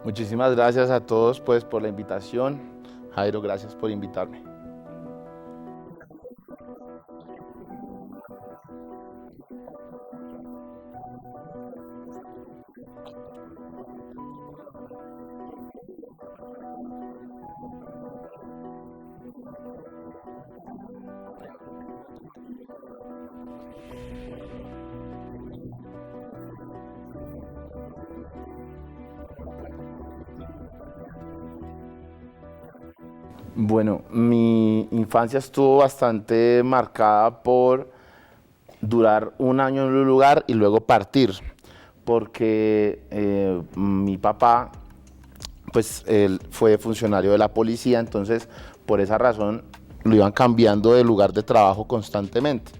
Muchísimas gracias a todos pues por la invitación. Jairo, gracias por invitarme. Bueno, mi infancia estuvo bastante marcada por durar un año en un lugar y luego partir, porque mi papá, pues él fue funcionario de la policía, entonces por esa razón lo iban cambiando de lugar de trabajo constantemente.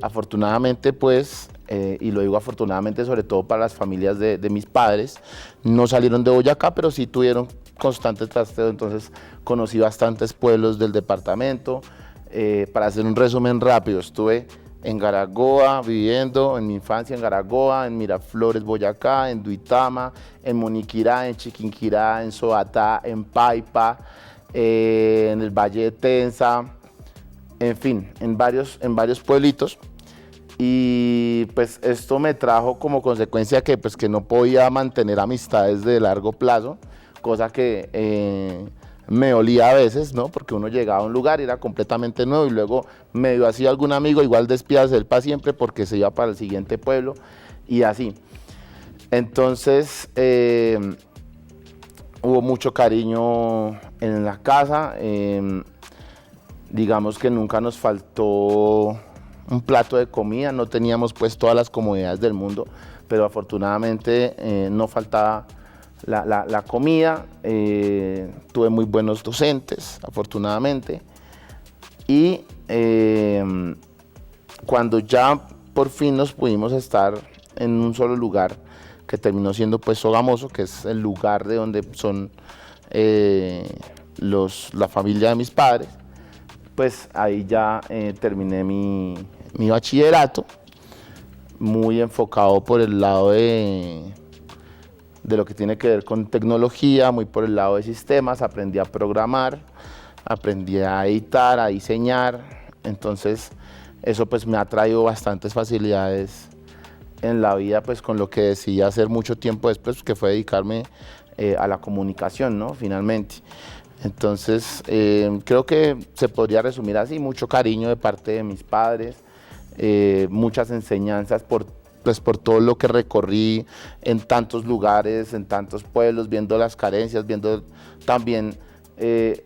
Afortunadamente, pues, y lo digo afortunadamente sobre todo para las familias de mis padres, no salieron de Boyacá, pero sí tuvieron constante trasteo, entonces conocí bastantes pueblos del departamento. Para hacer un resumen rápido, estuve en Garagoa, viviendo en mi infancia en Garagoa, en Miraflores, Boyacá, en Duitama, en Moniquirá, en Chiquinquirá, en Soatá, en Paipa, en el Valle de Tensa, en fin, en varios pueblitos. Y pues esto me trajo como consecuencia que, pues, que no podía mantener amistades de largo plazo, cosa que me olía a veces, ¿no? Porque uno llegaba a un lugar y era completamente nuevo y luego medio hacía algún amigo, igual despídase él para siempre porque se iba para el siguiente pueblo y así. Entonces hubo mucho cariño en la casa, digamos que nunca nos faltó un plato de comida, no teníamos pues todas las comodidades del mundo, pero afortunadamente no faltaba la comida. Tuve muy buenos docentes, afortunadamente, y cuando ya por fin nos pudimos estar en un solo lugar, que terminó siendo pues Sogamoso, que es el lugar de donde son la familia de mis padres, pues ahí ya terminé mi bachillerato, muy enfocado por el lado de lo que tiene que ver con tecnología, muy por el lado de sistemas. Aprendí a programar, aprendí a editar, a diseñar, entonces eso pues me ha traído bastantes facilidades en la vida, pues con lo que decidí hacer mucho tiempo después, que fue dedicarme a la comunicación, ¿no? Finalmente. Entonces, creo que se podría resumir así: mucho cariño de parte de mis padres, muchas enseñanzas pues, por todo lo que recorrí en tantos lugares, en tantos pueblos, viendo las carencias, viendo también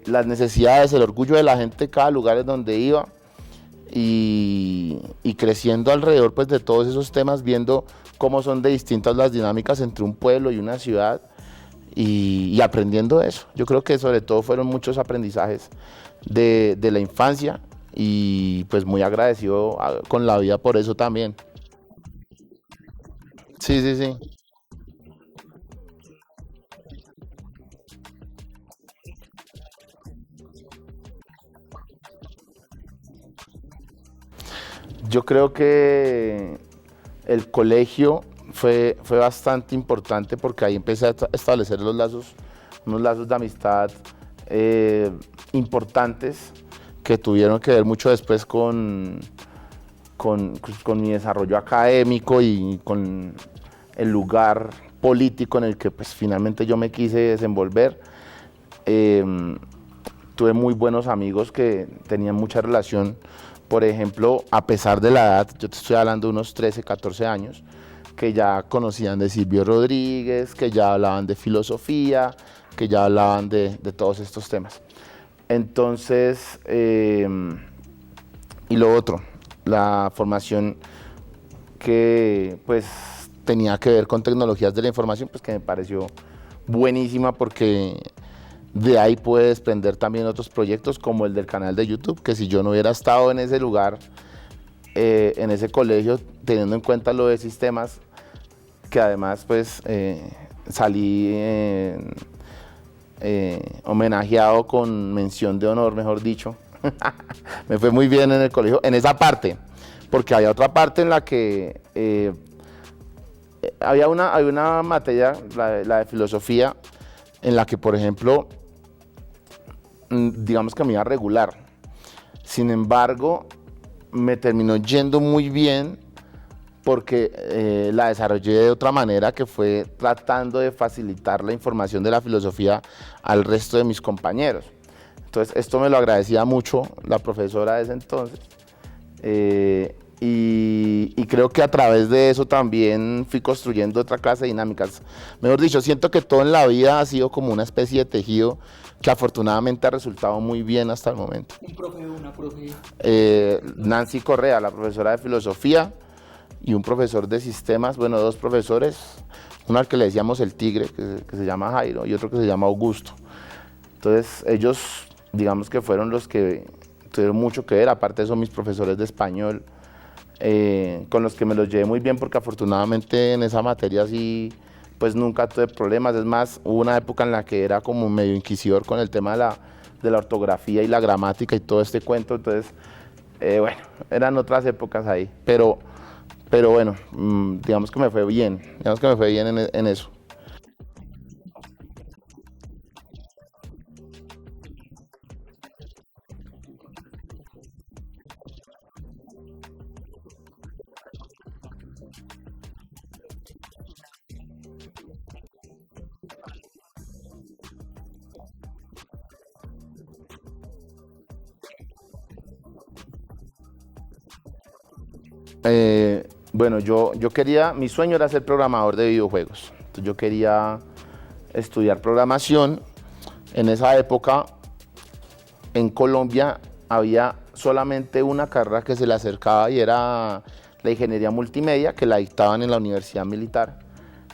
las necesidades, el orgullo de la gente de cada lugar en donde iba, y creciendo alrededor pues, de todos esos temas, viendo cómo son de distintas las dinámicas entre un pueblo y una ciudad. Y aprendiendo eso. Yo creo que sobre todo fueron muchos aprendizajes de la infancia y pues muy agradecido con la vida por eso también. Sí, sí, sí. Yo creo que el colegio fue bastante importante porque ahí empecé a establecer unos lazos de amistad eh, importantes que tuvieron que ver mucho después con mi desarrollo académico y con el lugar político en el que pues, finalmente yo me quise desenvolver. Eh, Tuve muy buenos amigos que tenían mucha relación, por ejemplo, a pesar de la edad, yo te estoy hablando de unos 13, 14 años, que ya conocían de Silvio Rodríguez, que ya hablaban de filosofía, que ya hablaban de todos estos temas. Entonces, y lo otro, la formación que pues tenía que ver con tecnologías de la información, pues que me pareció buenísima porque de ahí puede desprender también otros proyectos como el del canal de YouTube, que si yo no hubiera estado en ese lugar, en ese colegio, teniendo en cuenta lo de sistemas, que además pues salí homenajeado con mención de honor, mejor dicho, Me fue muy bien en el colegio, en esa parte, porque había otra parte en la que había una materia, la de filosofía, en la que, por ejemplo, digamos que me iba regular. Sin embargo, me terminó yendo muy bien porque la desarrollé de otra manera, que fue tratando de facilitar la información de la filosofía al resto de mis compañeros. Entonces, esto me lo agradecía mucho la profesora de ese entonces. Y creo que a través de eso también fui construyendo otra clase de dinámicas. Mejor dicho, siento que todo en la vida ha sido como una especie de tejido que afortunadamente ha resultado muy bien hasta el momento. Un profe o una profe. Nancy Correa, la profesora de filosofía, y un profesor de sistemas, bueno, dos profesores, uno al que le decíamos el tigre, que se llama Jairo, y otro que se llama Augusto. Entonces ellos, digamos que fueron los que tuvieron mucho que ver, aparte son mis profesores de español, con los que me los llevé muy bien, porque afortunadamente en esa materia sí, pues nunca tuve problemas. Es más, hubo una época en la que era como medio inquisidor con el tema de la ortografía y la gramática y todo este cuento. Entonces, bueno, eran otras épocas ahí, pero bueno, digamos que me fue bien, digamos que me fue bien en eso. Bueno, yo quería, mi sueño era ser programador de videojuegos. Entonces yo quería estudiar programación. En esa época, en Colombia, había solamente una carrera que se le acercaba y era la ingeniería multimedia, que la dictaban en la Universidad Militar.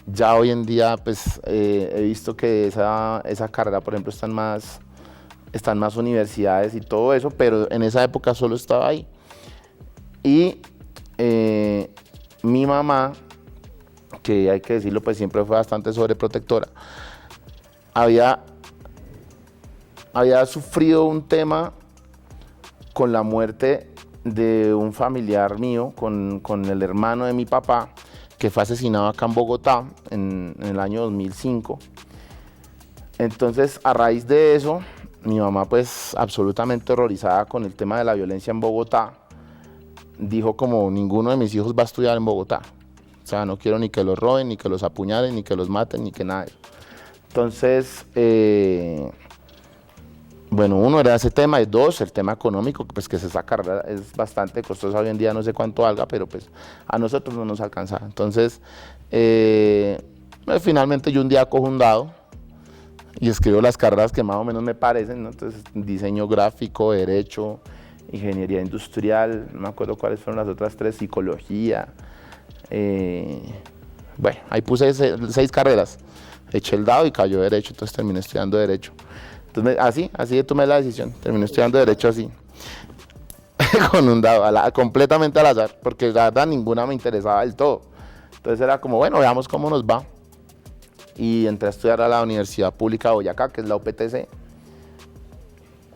Ya hoy en día, pues, he visto que esa carrera, por ejemplo, están más universidades y todo eso, pero en esa época solo estaba ahí. Y mi mamá, que hay que decirlo, pues siempre fue bastante sobreprotectora, había, había sufrido un tema con la muerte de un familiar mío, con el hermano de mi papá, que fue asesinado acá en Bogotá en el año 2005. Entonces, a raíz de eso, mi mamá, pues absolutamente horrorizada con el tema de la violencia en Bogotá, dijo como: ninguno de mis hijos va a estudiar en Bogotá. O sea, no quiero ni que los roben, ni que los apuñalen, ni que los maten, ni que nada de eso. Entonces, bueno, uno era ese tema, y dos, el tema económico, pues que esa carrera es bastante costosa hoy en día, no sé cuánto valga, pero pues a nosotros no nos alcanzaba. Entonces, finalmente yo un día cojo un dado y escribo las carreras que más o menos me parecen, ¿no? Entonces, diseño gráfico, derecho, ingeniería industrial, no me acuerdo cuáles fueron las otras tres, psicología. Bueno, ahí puse 6 carreras, eché el dado y cayó derecho, entonces terminé estudiando derecho. Entonces, así tomé la decisión, terminé estudiando derecho así, con un dado, completamente al azar, porque la verdad ninguna me interesaba del todo. Entonces era como, bueno, veamos cómo nos va. Y entré a estudiar a la Universidad Pública de Boyacá, que es la UPTC.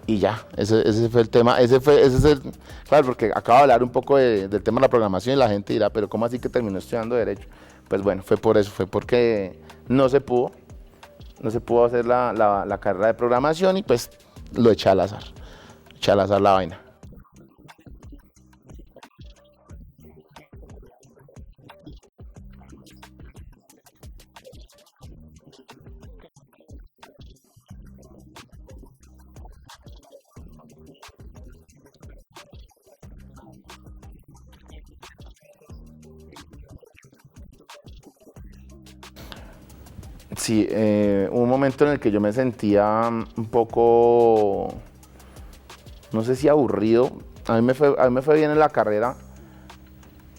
Y ya, ese fue el tema, ese es el, claro, porque acabo de hablar un poco del tema de la programación y la gente dirá, pero ¿cómo así que terminó estudiando Derecho? Pues bueno, fue por eso, fue porque no se pudo hacer la carrera de programación y pues lo eché al azar la vaina. Sí, hubo un momento en el que yo me sentía un poco, no sé si aburrido. A mí me fue bien en la carrera,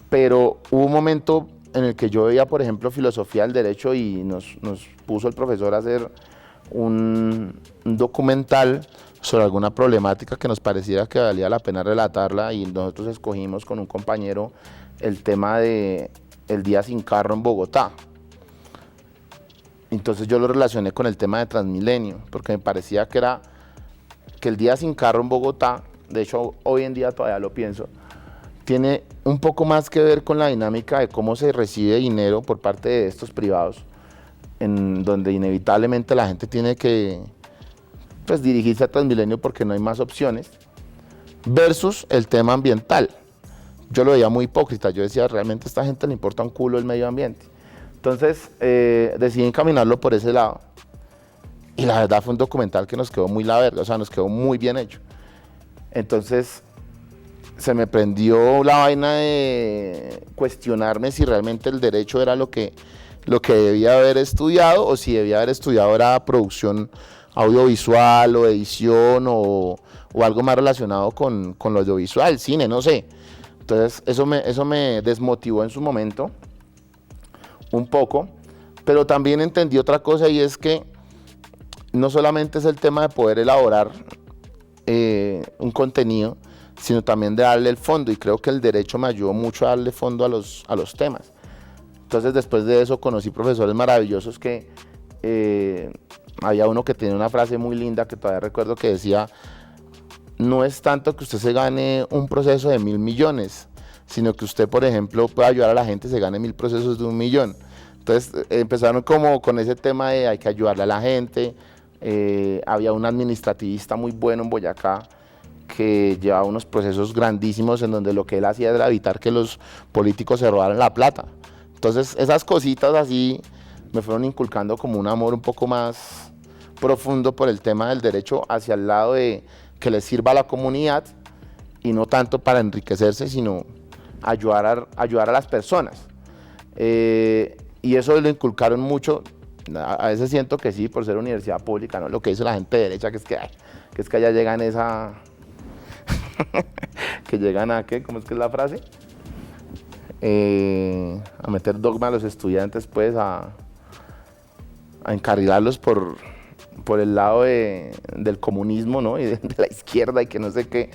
pero hubo un momento en el que yo veía, por ejemplo, filosofía del derecho y nos puso el profesor a hacer un documental sobre alguna problemática que nos pareciera que valía la pena relatarla, y nosotros escogimos con un compañero el tema de el día sin carro en Bogotá. Entonces yo lo relacioné con el tema de Transmilenio, porque me parecía que el día sin carro en Bogotá de hecho hoy en día todavía lo pienso, tiene un poco más que ver con la dinámica de cómo se recibe dinero por parte de estos privados, en donde inevitablemente la gente tiene que pues, dirigirse a Transmilenio porque no hay más opciones, versus el tema ambiental. Yo lo veía muy hipócrita, yo decía, realmente a esta gente le importa un culo el medio ambiente. Entonces decidí encaminarlo por ese lado. Y la verdad fue un documental que nos quedó muy la verga, o sea, nos quedó muy bien hecho. Entonces se me prendió la vaina de cuestionarme si realmente el derecho era lo que debía haber estudiado o si debía haber estudiado era producción audiovisual o edición o algo más relacionado con lo audiovisual, cine, no sé. Entonces eso me desmotivó en su momento un poco, pero también entendí otra cosa y es que no solamente es el tema de poder elaborar un contenido, sino también de darle el fondo, y creo que el derecho me ayudó mucho a darle fondo a los temas. Entonces después de eso conocí profesores maravillosos que había uno que tenía una frase muy linda que todavía recuerdo que decía: no es tanto que usted se gane un proceso de 1.000 millones, sino que usted, por ejemplo, pueda ayudar a la gente y se gane 1.000 procesos de 1 millón. Entonces empezaron como con ese tema de hay que ayudarle a la gente. Había un administrativista muy bueno en Boyacá que llevaba unos procesos grandísimos en donde lo que él hacía era evitar que los políticos se robaran la plata. Entonces esas cositas así me fueron inculcando como un amor un poco más profundo por el tema del derecho hacia el lado de que le sirva a la comunidad y no tanto para enriquecerse, sino ayudar a las personas. Y eso lo inculcaron mucho. A veces siento que sí, por ser universidad pública, ¿no? Lo que dice la gente de derecha, que es que allá llegan esa... que llegan a, ¿qué? ¿Cómo es que es la frase? A meter dogma a los estudiantes, pues, a encarrilarlos por el lado del comunismo, ¿no? Y de la izquierda y que no sé qué.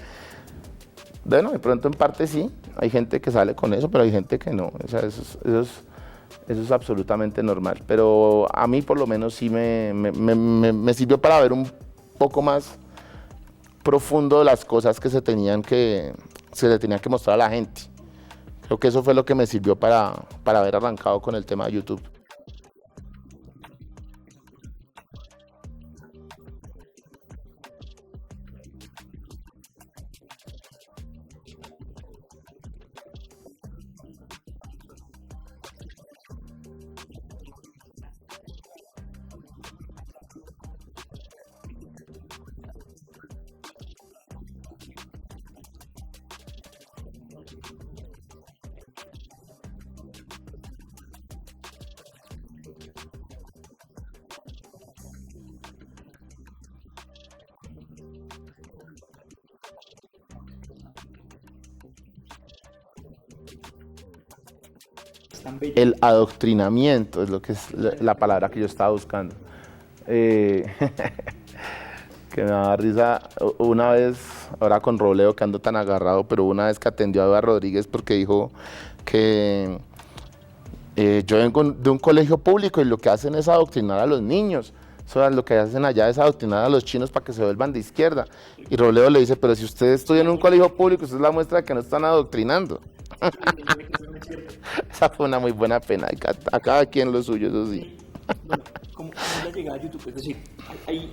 Bueno, de pronto en parte sí, hay gente que sale con eso, pero hay gente que no. O sea, eso es absolutamente normal. Pero a mí por lo menos sí me sirvió para ver un poco más profundo las cosas que se le tenían que mostrar a la gente. Creo que eso fue lo que me sirvió para haber arrancado con el tema de YouTube. El adoctrinamiento es lo que es la palabra que yo estaba buscando. Eh, que me da risa una vez, ahora con Robledo que ando tan agarrado, pero una vez que atendió a Eva Rodríguez porque dijo que yo vengo de un colegio público y lo que hacen es adoctrinar a los niños. O sea, lo que hacen allá es adoctrinar a los chinos para que se vuelvan de izquierda. Y Robledo le dice, pero si ustedes estudian en un colegio público, usted es la muestra de que no están adoctrinando. Esa fue una muy buena pena. A cada quien lo suyo, eso sí. ¿Cómo es la llegada a YouTube? Es decir, hay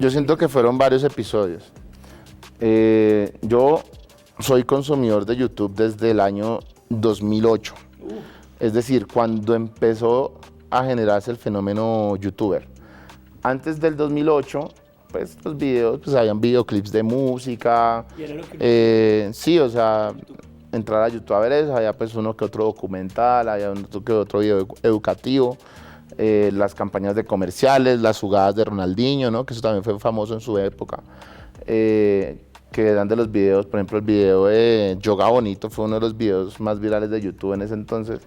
Yo siento que fueron varios episodios. Yo soy consumidor de YouTube desde el año 2008. Es decir, cuando empezó a generarse el fenómeno youtuber. Antes del 2008, pues los videos, pues habían videoclips de música. Y era lo que Sí, o sea, entrar a YouTube a ver eso, había pues uno que otro documental, había uno que otro video educativo, las campañas de comerciales, las jugadas de Ronaldinho, ¿no? Que eso también fue famoso en su época. Que eran de los videos, por ejemplo, el video de Yoga Bonito fue uno de los videos más virales de YouTube en ese entonces.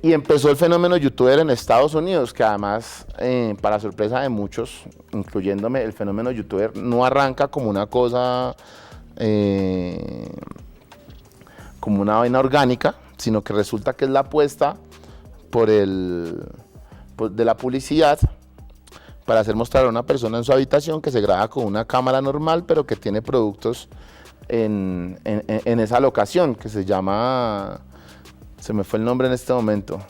Y empezó el fenómeno youtuber en Estados Unidos, que además, para sorpresa de muchos, incluyéndome, el fenómeno youtuber no arranca como una cosa, como una vaina orgánica, sino que resulta que es la apuesta de la publicidad para hacer mostrar a una persona en su habitación que se graba con una cámara normal, pero que tiene productos en esa locación, que se llama, se me fue el nombre en este momento,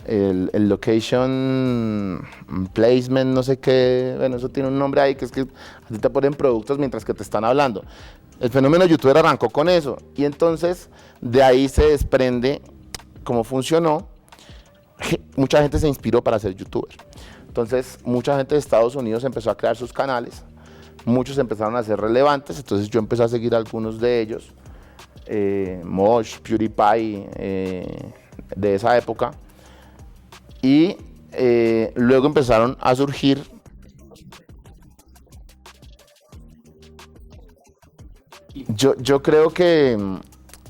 el location placement, no sé qué, bueno, eso tiene un nombre ahí, que es que a ti te ponen productos mientras que te están hablando. El fenómeno youtuber arrancó con eso, y entonces de ahí se desprende cómo funcionó. Mucha gente se inspiró para ser youtuber. Entonces, mucha gente de Estados Unidos empezó a crear sus canales, muchos empezaron a ser relevantes, entonces yo empecé a seguir a algunos de ellos, Mosh, PewDiePie, de esa época, y luego empezaron a surgir yo creo que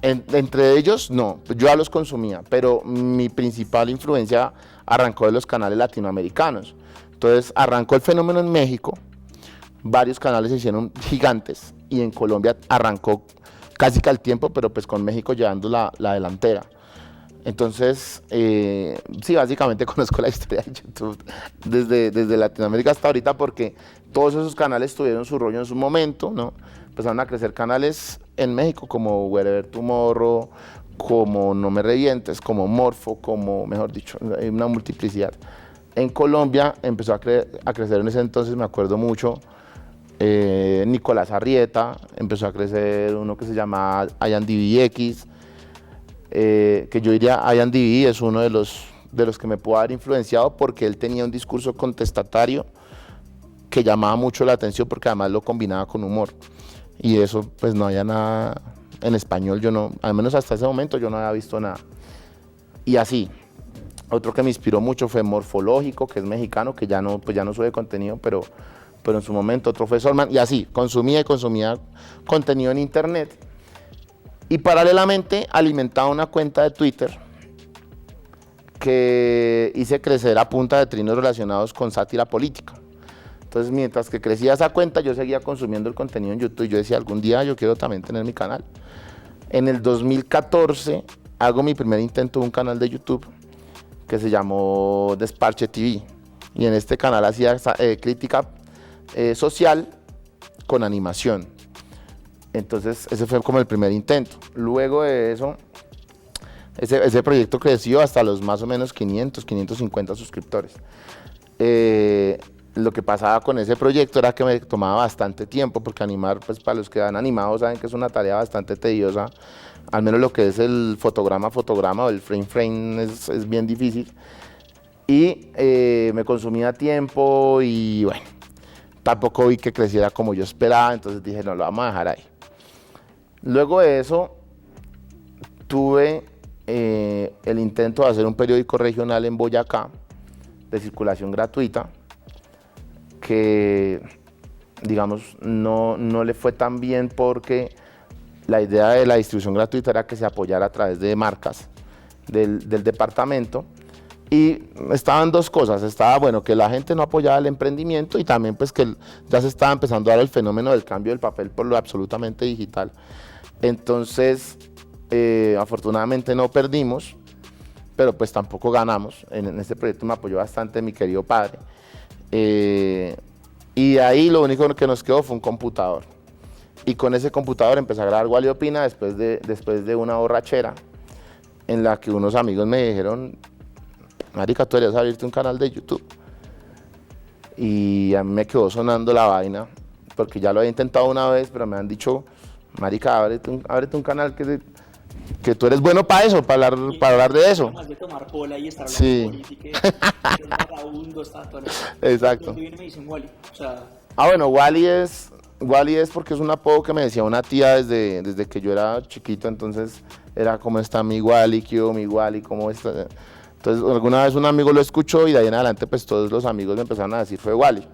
entre ellos no, yo ya los consumía, pero mi principal influencia arrancó de los canales latinoamericanos. Entonces arrancó el fenómeno en México, varios canales se hicieron gigantes y en Colombia arrancó casi que al tiempo, pero pues con México llevando la delantera. Entonces, sí, básicamente conozco la historia de YouTube desde Latinoamérica hasta ahorita, porque todos esos canales tuvieron su rollo en su momento, ¿no? Empezaron a crecer canales en México como Wherever Tomorrow, como No Me Revientes, como Morfo, como, mejor dicho, hay una multiplicidad. En Colombia empezó a crecer en ese entonces, me acuerdo mucho, Nicolás Arrieta, empezó a crecer uno que se llama IanDVX, que yo diría IanDV es uno de los que me pudo haber influenciado porque él tenía un discurso contestatario que llamaba mucho la atención porque además lo combinaba con humor. Y eso pues no había nada en español, yo no, al menos hasta ese momento yo no había visto nada. Y así, otro que me inspiró mucho fue Morfológico, que es mexicano, que ya no sube contenido, pero en su momento otro fue Solman, y así, consumía contenido en internet. Y paralelamente alimentaba una cuenta de Twitter que hice crecer a punta de trinos relacionados con sátira política. Entonces, mientras que crecía esa cuenta, yo seguía consumiendo el contenido en YouTube. Yo decía, algún día yo quiero también tener mi canal. En el 2014 hago mi primer intento de un canal de YouTube que se llamó Desparche TV. Y en este canal hacía crítica social con animación. Entonces, ese fue como el primer intento. Luego de eso, ese proyecto creció hasta los más o menos 550 suscriptores. Lo que pasaba con ese proyecto era que me tomaba bastante tiempo, porque animar, pues para los que han animado saben que es una tarea bastante tediosa, al menos lo que es el fotograma o el frame es bien difícil. Y me consumía tiempo y bueno, tampoco vi que creciera como yo esperaba, entonces dije, no, lo vamos a dejar ahí. Luego de eso, tuve el intento de hacer un periódico regional en Boyacá, de circulación gratuita, que, digamos, no le fue tan bien porque la idea de la distribución gratuita era que se apoyara a través de marcas del departamento. Y estaban dos cosas, estaba bueno que la gente no apoyaba el emprendimiento y también pues que ya se estaba empezando a dar el fenómeno del cambio del papel por lo absolutamente digital. Entonces, afortunadamente no perdimos, pero pues tampoco ganamos. En este proyecto me apoyó bastante mi querido padre. Y ahí lo único que nos quedó fue un computador. Y con ese computador empecé a grabar Wally Opina después de una borrachera en la que unos amigos me dijeron, marica, tú deberías abrirte un canal de YouTube. Y a mí me quedó sonando la vaina, porque ya lo había intentado una vez, pero me han dicho, marica, ábrete un canal que tú eres bueno para eso, para hablar de eso. Más de tomar pola y estar hablando de Sí, política, que es vagabundo, está todo. exacto. ¿Dónde viene me dicen Wally? O sea, Ah, bueno, Wally es porque es un apodo que me decía una tía desde que yo era chiquito, entonces era como está mi Wally, ¿qué hubo, mi Wally, cómo está? Entonces alguna vez un amigo lo escuchó y de ahí en adelante pues todos los amigos me empezaron a decir fue Wally.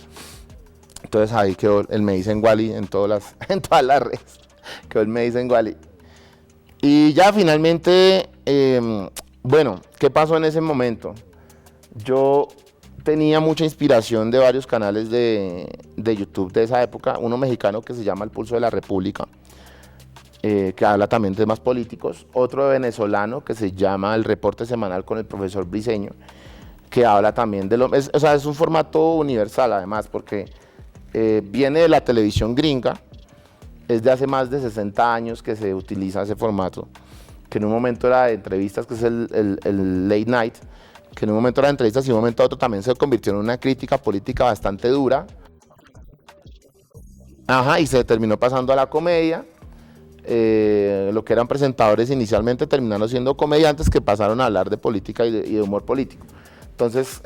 Entonces ahí quedó, él me dicen Wally en en todas las redes, que él me dicen Wally. Y ya finalmente, bueno, ¿qué pasó en ese momento? Yo tenía mucha inspiración de varios canales de YouTube de esa época, uno mexicano que se llama El Pulso de la República, que habla también de temas políticos, otro venezolano que se llama El Reporte Semanal con el profesor Briceño, que habla también de o sea, es un formato universal además, porque viene de la televisión gringa, es de hace más de 60 años que se utiliza ese formato, que en un momento era de entrevistas, que es el late night, que en un momento era de entrevistas y en un momento a otro también se convirtió en una crítica política bastante dura. Ajá, y se terminó pasando a la comedia. Lo que eran presentadores inicialmente terminaron siendo comediantes que pasaron a hablar de política y de humor político. Entonces,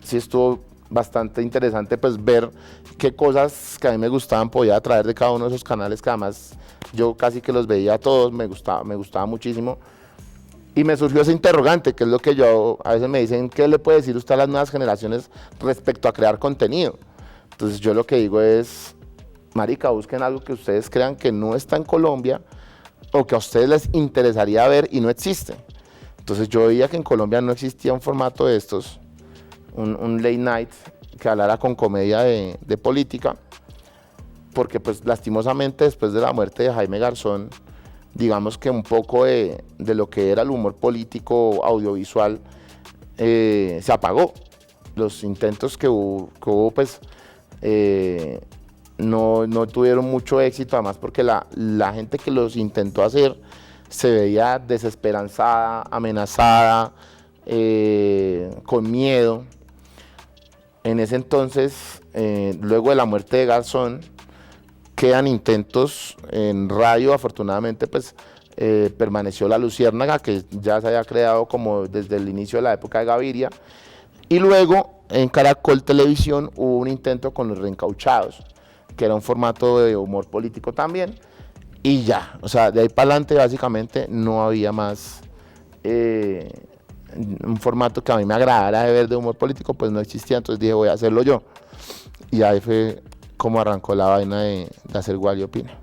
sí estuvo bastante interesante pues ver qué cosas que a mí me gustaban podía traer de cada uno de esos canales, que además yo casi que los veía a todos, me gustaba muchísimo. Y me surgió ese interrogante, que es lo que yo, a veces me dicen, ¿qué le puede decir usted a las nuevas generaciones respecto a crear contenido? Entonces yo lo que digo es, marica, busquen algo que ustedes crean que no está en Colombia o que a ustedes les interesaría ver y no existe. Entonces yo veía que en Colombia no existía un formato de estos, un late night que hablara con comedia de política, porque pues lastimosamente después de la muerte de Jaime Garzón, digamos que un poco de lo que era el humor político audiovisual se apagó. Los intentos que hubo pues no tuvieron mucho éxito, además porque la gente que los intentó hacer se veía desesperanzada, amenazada, con miedo. En ese entonces, luego de la muerte de Garzón, quedan intentos en radio. Afortunadamente pues permaneció La Luciérnaga, que ya se había creado como desde el inicio de la época de Gaviria, y luego en Caracol Televisión hubo un intento con Los Reencauchados, que era un formato de humor político también, y ya, o sea, de ahí para adelante básicamente no había más un formato que a mí me agradara de ver de humor político, pues no existía. Entonces dije, voy a hacerlo yo, y ahí fue como arrancó la vaina de hacer Wally Opina.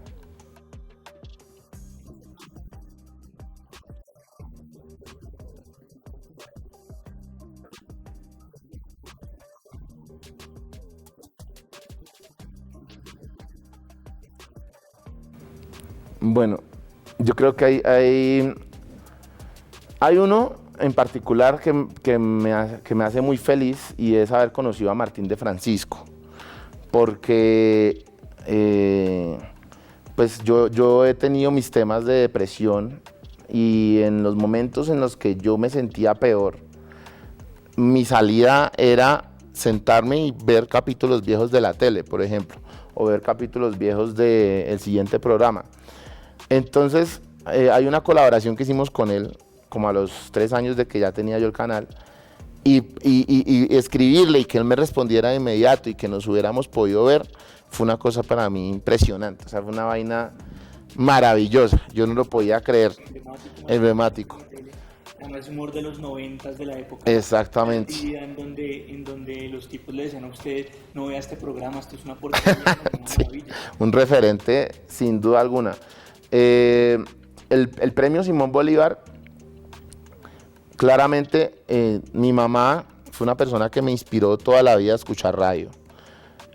Bueno, yo creo que hay uno en particular que me hace muy feliz, y es haber conocido a Martín de Francisco, porque pues yo he tenido mis temas de depresión, y en los momentos en los que yo me sentía peor, mi salida era sentarme y ver capítulos viejos de la tele, por ejemplo, o ver capítulos viejos del siguiente programa. Entonces, hay una colaboración que hicimos con él, como a los 3 años de que ya tenía yo el canal, y escribirle y que él me respondiera de inmediato y que nos hubiéramos podido ver, fue una cosa para mí impresionante. O sea, fue una vaina maravillosa, yo no lo podía creer, emblemático. Además, humor de los 90s de la época. Exactamente. En donde los tipos le decían a usted, no vea este programa, esto es una porquería, una Sí, maravilla. un referente sin duda alguna. El premio Simón Bolívar, claramente mi mamá fue una persona que me inspiró toda la vida a escuchar radio.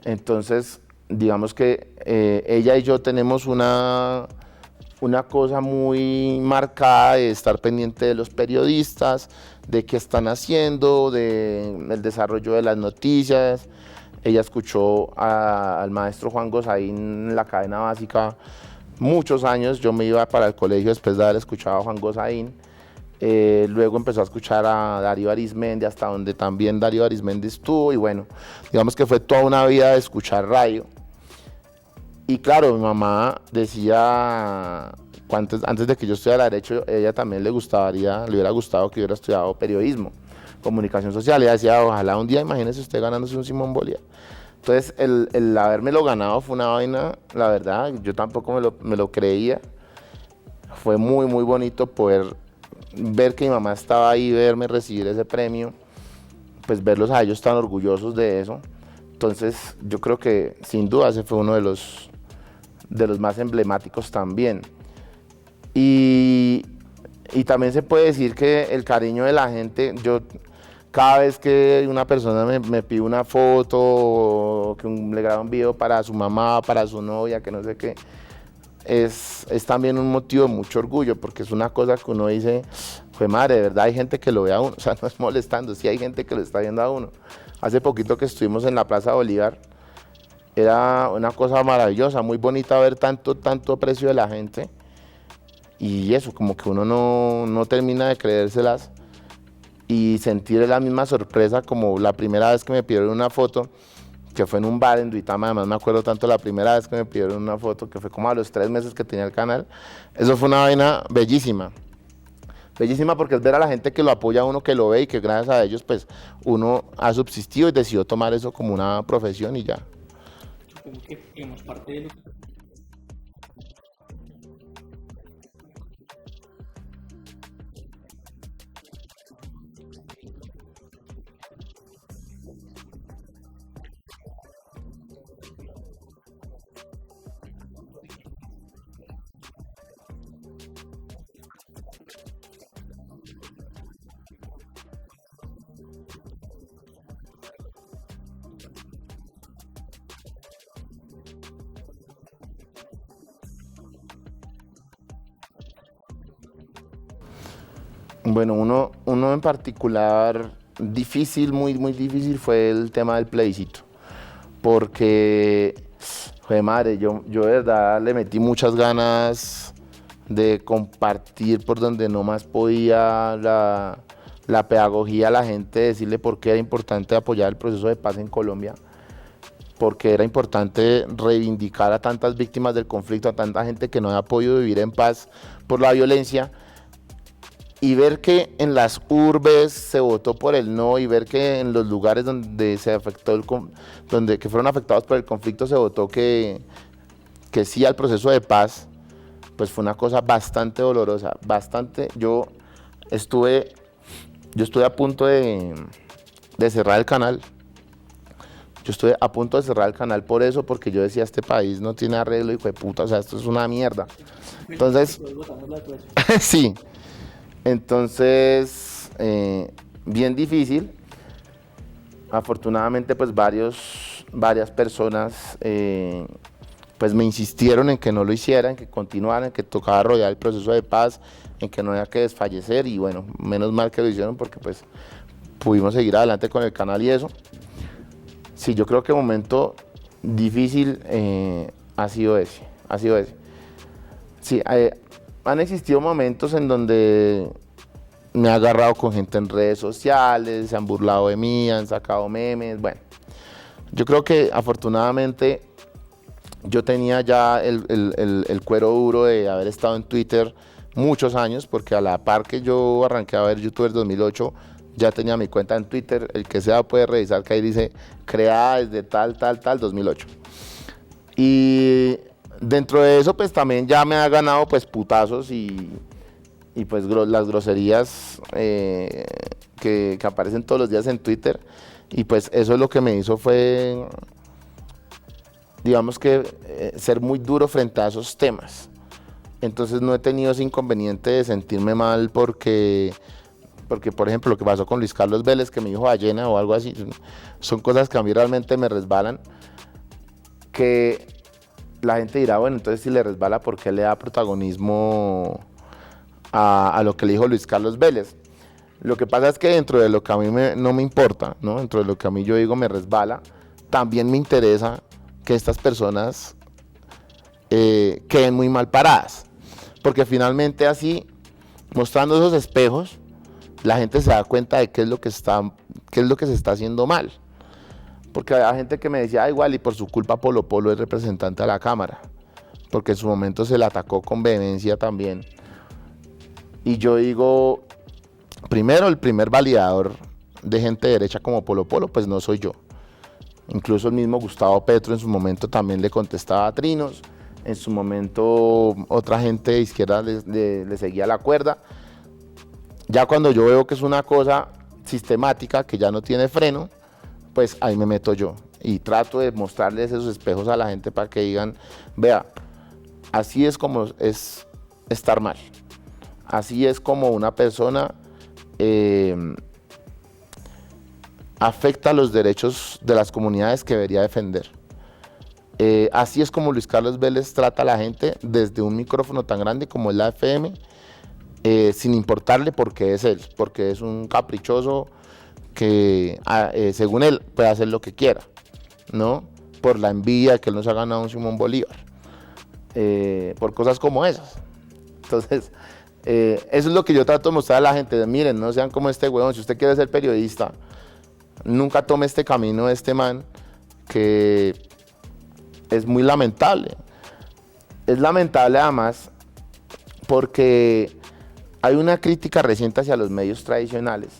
Entonces, digamos que ella y yo tenemos una cosa muy marcada de estar pendiente de los periodistas, de qué están haciendo, del desarrollo de las noticias. Ella escuchó al maestro Juan Gozaín en la cadena básica muchos años. Yo me iba para el colegio después de haber escuchado a Juan Gozaín. Luego empezó a escuchar a Darío Arizmendi, hasta donde también Darío Arizmendi estuvo, y bueno, digamos que fue toda una vida de escuchar radio. Y claro, mi mamá decía antes de que yo estudiara Derecho, ella también le hubiera gustado que yo hubiera estudiado Periodismo, Comunicación Social. Ella decía, ojalá un día, imagínese usted ganándose un Simón Bolívar. Entonces, el habérmelo ganado fue una vaina, la verdad, yo tampoco me lo creía. Fue muy, muy bonito poder ver que mi mamá estaba ahí, verme recibir ese premio, pues verlos a ellos tan orgullosos de eso. Entonces, yo creo que sin duda ese fue uno de los más emblemáticos también. Y también se puede decir que el cariño de la gente, cada vez que una persona me pide una foto, o que le graba un video para su mamá, para su novia, que no sé qué, es también un motivo de mucho orgullo, porque es una cosa que uno dice, pues madre, de verdad hay gente que lo ve a uno, o sea, no es molestando, sí hay gente que lo está viendo a uno. Hace poquito que estuvimos en la Plaza Bolívar, era una cosa maravillosa, muy bonita ver tanto aprecio de la gente, y eso, como que uno no termina de creérselas, y sentir la misma sorpresa como la primera vez que me pidieron una foto, que fue en un bar en Duitama. Además me acuerdo tanto la primera vez que me pidieron una foto, que fue como a los 3 meses que tenía el canal. Eso fue una vaina bellísima, bellísima, porque es ver a la gente que lo apoya a uno, que lo ve, y que gracias a ellos pues uno ha subsistido y decidió tomar eso como una profesión y ya. Supongo que, digamos, parte de lo que... Bueno, uno en particular difícil, muy, muy difícil, fue el tema del plebiscito, porque, joder madre, yo de verdad le metí muchas ganas de compartir por donde no más podía la pedagogía a la gente, decirle por qué era importante apoyar el proceso de paz en Colombia, porque era importante reivindicar a tantas víctimas del conflicto, a tanta gente que no había podido vivir en paz por la violencia, y ver que en las urbes se votó por el no, y ver que en los lugares donde se afectó que fueron afectados por el conflicto se votó que sí al proceso de paz, pues fue una cosa bastante dolorosa, bastante. Yo estuve a punto de cerrar el canal. Yo estuve a punto de cerrar el canal por eso, porque yo decía, este país no tiene arreglo, hijo de puta, o sea, esto es una mierda. Entonces, sí. Entonces, bien difícil. Afortunadamente, pues varias personas pues me insistieron en que no lo hiciera, en que continuara, en que tocaba rodear el proceso de paz, en que no había que desfallecer, y bueno, menos mal que lo hicieron, porque pues pudimos seguir adelante con el canal y eso. Sí, yo creo que el momento difícil ha sido ese. Sí, han existido momentos en donde me he agarrado con gente en redes sociales, se han burlado de mí, han sacado memes. Bueno, yo creo que afortunadamente yo tenía ya el cuero duro de haber estado en Twitter muchos años, porque a la par que yo arranqué a ver YouTube en 2008, ya tenía mi cuenta en Twitter. El que sea puede revisar que ahí dice creada desde tal 2008. Y dentro de eso pues también ya me ha ganado pues putazos y pues las groserías que aparecen todos los días en Twitter, y pues eso lo que me hizo fue, digamos que ser muy duro frente a esos temas. Entonces no he tenido ese inconveniente de sentirme mal porque por ejemplo lo que pasó con Luis Carlos Vélez, que me dijo ballena o algo así, son cosas que a mí realmente me resbalan, que la gente dirá, bueno, entonces si le resbala, ¿por qué le da protagonismo a lo que le dijo Luis Carlos Vélez? Lo que pasa es que dentro de lo que a mí no me importa, ¿no? Dentro de lo que a mí yo digo me resbala, también me interesa que estas personas queden muy mal paradas, porque finalmente así, mostrando esos espejos, la gente se da cuenta de qué es lo que se está haciendo mal. Porque había gente que me decía, igual y por su culpa Polo Polo es representante a la Cámara, porque en su momento se le atacó con vehemencia también. Y yo digo, primero, el primer validador de gente de derecha como Polo Polo, pues no soy yo. Incluso el mismo Gustavo Petro en su momento también le contestaba a trinos, en su momento otra gente de izquierda le seguía la cuerda. Ya cuando yo veo que es una cosa sistemática, que ya no tiene freno, pues ahí me meto yo y trato de mostrarles esos espejos a la gente para que digan, vea, así es como es estar mal, así es como una persona afecta los derechos de las comunidades que debería defender. Así es como Luis Carlos Vélez trata a la gente desde un micrófono tan grande como es la FM, sin importarle por qué es él, porque es un caprichoso que según él puede hacer lo que quiera, ¿no? Por la envidia de que él no se ha ganado un Simón Bolívar, por cosas como esas. Entonces, eso es lo que yo trato de mostrar a la gente, miren, no sean como este huevón, si usted quiere ser periodista, nunca tome este camino de este man, que es muy lamentable. Es lamentable además porque hay una crítica reciente hacia los medios tradicionales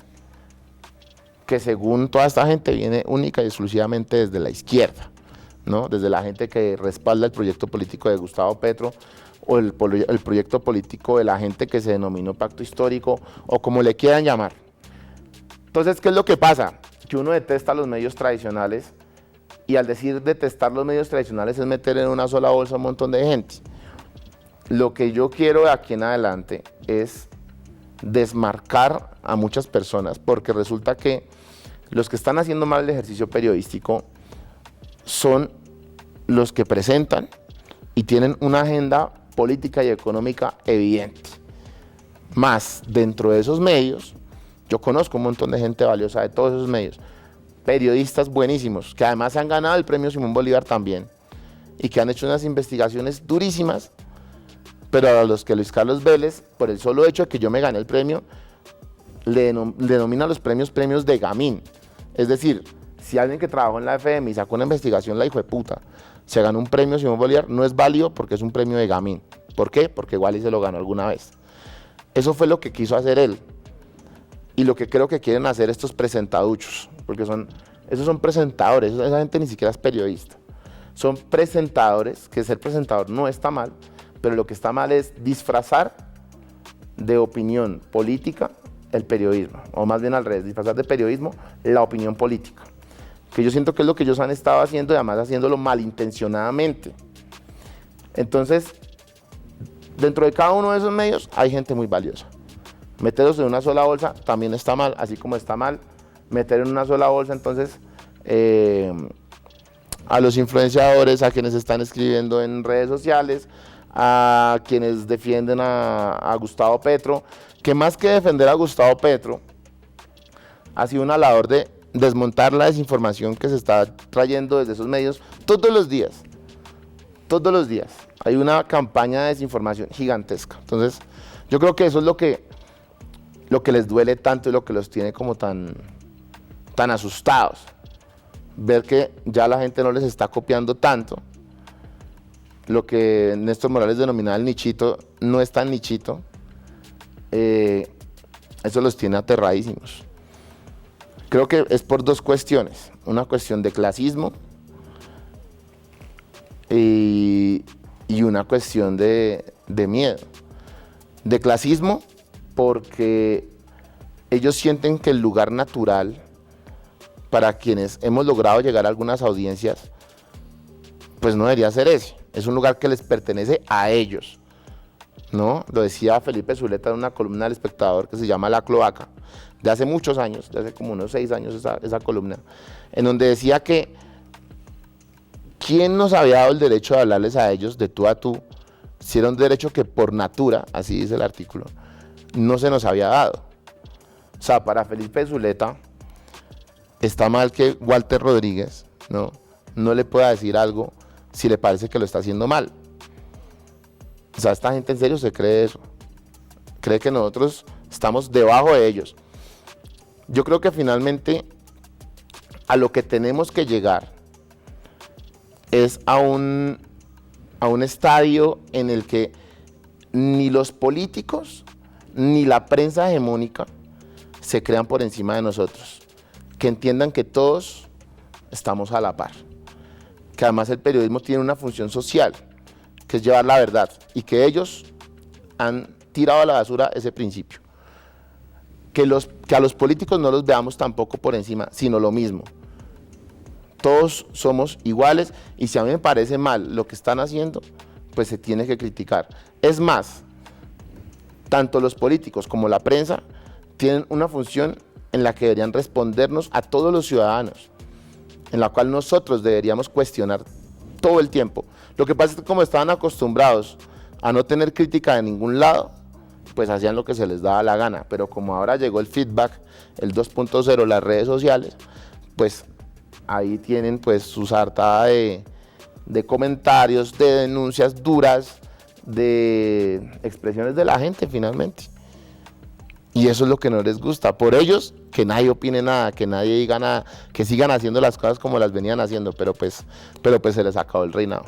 que según toda esta gente viene única y exclusivamente desde la izquierda, ¿no? Desde la gente que respalda el proyecto político de Gustavo Petro o el proyecto político de la gente que se denominó Pacto Histórico o como le quieran llamar. Entonces, ¿qué es lo que pasa? Que uno detesta los medios tradicionales y al decir detestar los medios tradicionales es meter en una sola bolsa a un montón de gente. Lo que yo quiero de aquí en adelante es desmarcar a muchas personas, porque resulta que los que están haciendo mal el ejercicio periodístico son los que presentan y tienen una agenda política y económica evidente. Más dentro de esos medios, yo conozco un montón de gente valiosa de todos esos medios, periodistas buenísimos, que además han ganado el premio Simón Bolívar también, y que han hecho unas investigaciones durísimas, pero a los que Luis Carlos Vélez, por el solo hecho de que yo me gané el premio, le denomina los premios de gamín. Es decir, si alguien que trabajó en la FM y sacó una investigación, la hijo de puta, se ganó un premio Simón Bolívar, no es válido porque es un premio de gamín. ¿Por qué? Porque igual y se lo ganó alguna vez. Eso fue lo que quiso hacer él. Y lo que creo que quieren hacer estos presentaduchos, porque esos son presentadores, esa gente ni siquiera es periodista. Son presentadores, que ser presentador no está mal, pero lo que está mal es disfrazar de opinión política el periodismo, o más bien al revés, disfrazar de periodismo la opinión política. Que yo siento que es lo que ellos han estado haciendo y además haciéndolo malintencionadamente. Entonces, dentro de cada uno de esos medios hay gente muy valiosa. Meterlos en una sola bolsa también está mal, así como está mal meter en una sola bolsa entonces a los influenciadores, a quienes están escribiendo en redes sociales, a quienes defienden a Gustavo Petro, que más que defender a Gustavo Petro, ha sido una labor de desmontar la desinformación que se está trayendo desde esos medios todos los días. Todos los días hay una campaña de desinformación gigantesca. Entonces, yo creo que eso es lo que les duele tanto y lo que los tiene como tan asustados. Ver que ya la gente no les está copiando tanto. Lo que Néstor Morales denominaba el nichito, no es tan nichito. Eso los tiene aterradísimos. Creo que es por dos cuestiones. Una cuestión de clasismo y una cuestión de miedo. De clasismo porque ellos sienten que el lugar natural para quienes hemos logrado llegar a algunas audiencias, pues no debería ser ese. Es un lugar que les pertenece a ellos, ¿no? Lo decía Felipe Zuleta en una columna del Espectador que se llama La Cloaca, de hace muchos años, de hace como unos 6 años esa columna, en donde decía que ¿quién nos había dado el derecho de hablarles a ellos de tú a tú? Si era un derecho que por natura, así dice el artículo, no se nos había dado. O sea, para Felipe Zuleta está mal que Walter Rodríguez no le pueda decir algo si le parece que lo está haciendo mal. O sea, esta gente en serio se cree eso. Cree que nosotros estamos debajo de ellos. Yo creo que finalmente a lo que tenemos que llegar es a un a un estadio en el que ni los políticos ni la prensa hegemónica se crean por encima de nosotros, que entiendan que todos estamos a la par, que además el periodismo tiene una función social, que es llevar la verdad, y que ellos han tirado a la basura ese principio. Que a los políticos no los veamos tampoco por encima, sino lo mismo. Todos somos iguales, y si a mí me parece mal lo que están haciendo, pues se tiene que criticar. Es más, tanto los políticos como la prensa tienen una función en la que deberían respondernos a todos los ciudadanos, en la cual nosotros deberíamos cuestionar todo el tiempo. Lo que pasa es que como estaban acostumbrados a no tener crítica de ningún lado, pues hacían lo que se les daba la gana, pero como ahora llegó el feedback, el 2.0, las redes sociales, pues ahí tienen pues su sartada de comentarios, de denuncias duras, de expresiones de la gente finalmente. Y eso es lo que no les gusta. Por ellos, que nadie opine nada, que nadie diga nada, que sigan haciendo las cosas como las venían haciendo, pero pues se les acabó el reinado.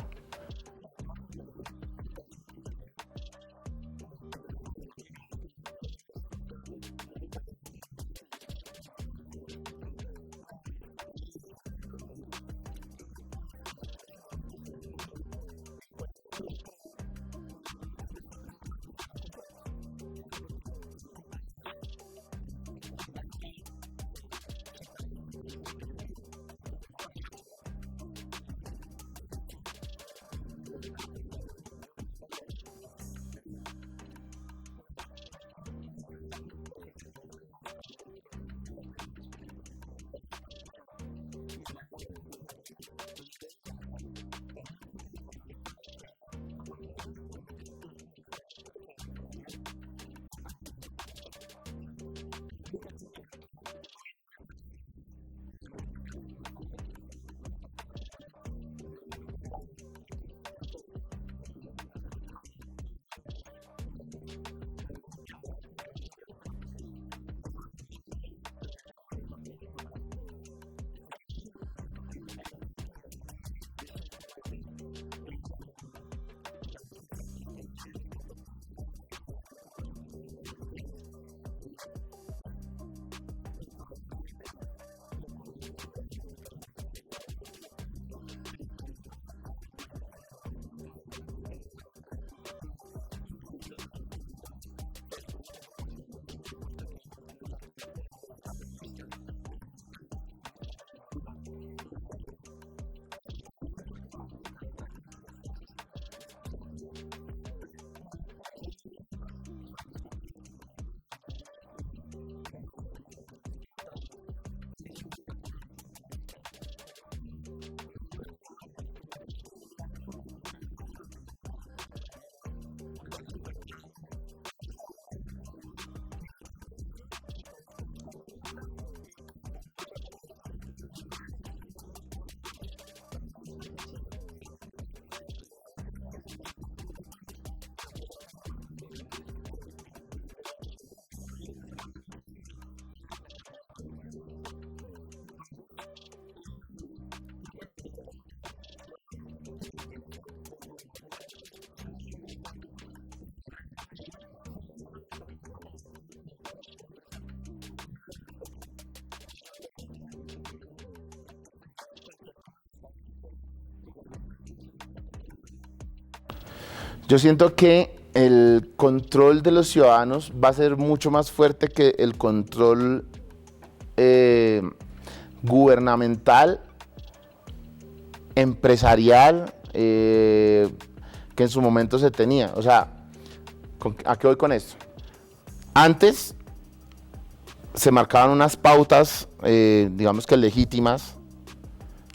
Yo siento que el control de los ciudadanos va a ser mucho más fuerte que el control gubernamental, empresarial, que en su momento se tenía. O sea, ¿a qué voy con esto? Antes se marcaban unas pautas, digamos que legítimas,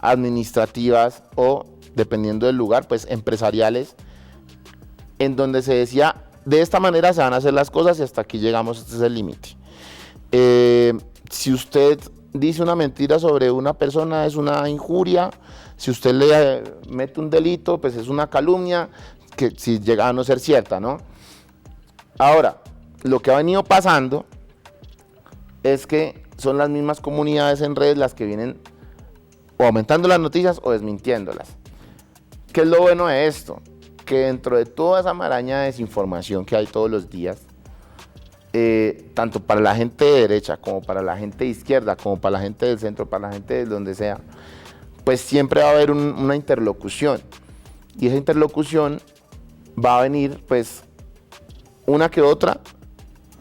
administrativas o, dependiendo del lugar, pues empresariales, en donde se decía, de esta manera se van a hacer las cosas y hasta aquí llegamos, este es el límite. Si usted dice una mentira sobre una persona, es una injuria. Si usted le mete un delito, pues es una calumnia, que si llega a no ser cierta, ¿no? Ahora, lo que ha venido pasando es que son las mismas comunidades en redes las que vienen o aumentando las noticias o desmintiéndolas. ¿Qué es lo bueno de esto? que dentro de toda esa maraña de desinformación que hay todos los días, tanto para la gente de derecha, como para la gente de izquierda, como para la gente del centro, para la gente de donde sea, pues siempre va a haber una interlocución. Y esa interlocución va a venir, pues, una que otra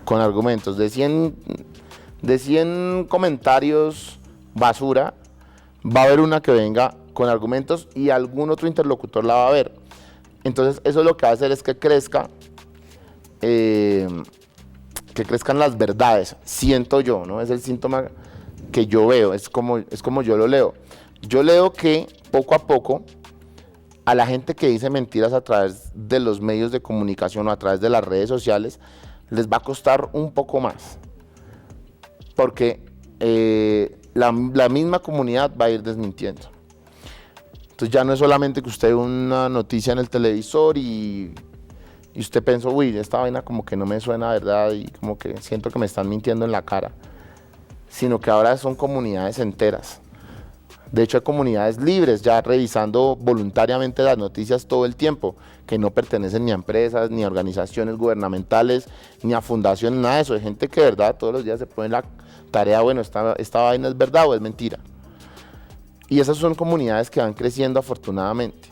con argumentos. De 100 comentarios basura, va a haber una que venga con argumentos y algún otro interlocutor la va a ver. Entonces, eso lo que va a hacer es que crezcan las verdades, siento yo, ¿no? Es el síntoma que yo veo, es como yo lo leo. Yo leo que poco a poco a la gente que dice mentiras a través de los medios de comunicación o a través de las redes sociales, les va a costar un poco más. Porque la misma comunidad va a ir desmintiendo. Entonces ya no es solamente que usted ve una noticia en el televisor y usted pensó, uy, esta vaina como que no me suena verdad y como que siento que me están mintiendo en la cara. Sino que ahora son comunidades enteras. De hecho, hay comunidades libres ya revisando voluntariamente las noticias todo el tiempo, que no pertenecen ni a empresas, ni a organizaciones gubernamentales, ni a fundaciones, nada de eso. Hay gente que de verdad todos los días se pone la tarea, bueno, esta vaina es verdad o es mentira. Y esas son comunidades que van creciendo afortunadamente.